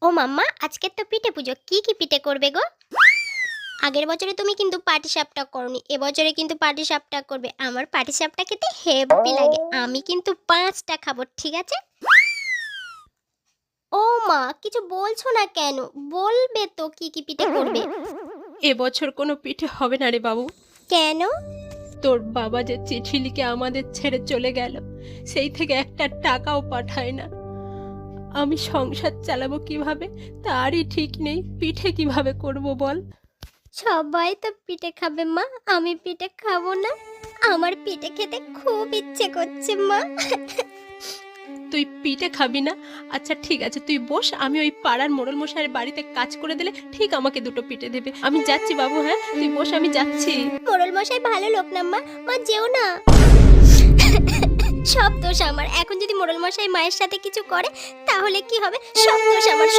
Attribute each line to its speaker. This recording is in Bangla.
Speaker 1: ও মাম্মা, আজকে তো পিঠে পুজো, কি কি পিঠে করবে গো? আগের বছরে তুমি কিন্তু পাটিসাপটা করনি, এবছরে কিন্তু পাটিসাপটা করবে। আমার পাটিসাপটা খেতে হেব্বি লাগে, আমি কিন্তু 5টা খাবো, ঠিক আছে? ও মা, কিছু বলছো না কেন? বলবে তো কি কি পিঠে করবে।
Speaker 2: এবছর কোনো পিঠে হবে না রে বাবু।
Speaker 1: কেন?
Speaker 2: তোর বাবা যে চিঠি লিখে আমাদের ছেড়ে চলে গেল, সেই থেকে একটা টাকাও পাঠায় না। আমি সংসার চালাবো কিভাবে তারই ঠিক নেই, পিঠে কিভাবে করব বল।
Speaker 1: সবাই তো পিঠে খাবে মা, আমি পিঠে খাবো না? আমার পিঠে খেতে খুব ইচ্ছে করছে মা।
Speaker 2: তুই পিঠে খাবি না? আচ্ছা ঠিক আছে, তুই বস, আমি ওই পাড়ার মোড়ল মশাইয়ের বাড়িতে কাজ করে দিলে ঠিক আমাকে দুটো পিঠে দেবে। আমি যাচ্ছি বাবু, হ্যাঁ তুই বস, আমি যাচ্ছি।
Speaker 1: মোড়ল মশাই ভালো লোক না মা, মা যেও না। সব দোষ আমার। এখন যদি মোড়ল মশাই মায়ের সাথে কিছু করে তাহলে কি হবে? সব দোষ আমার,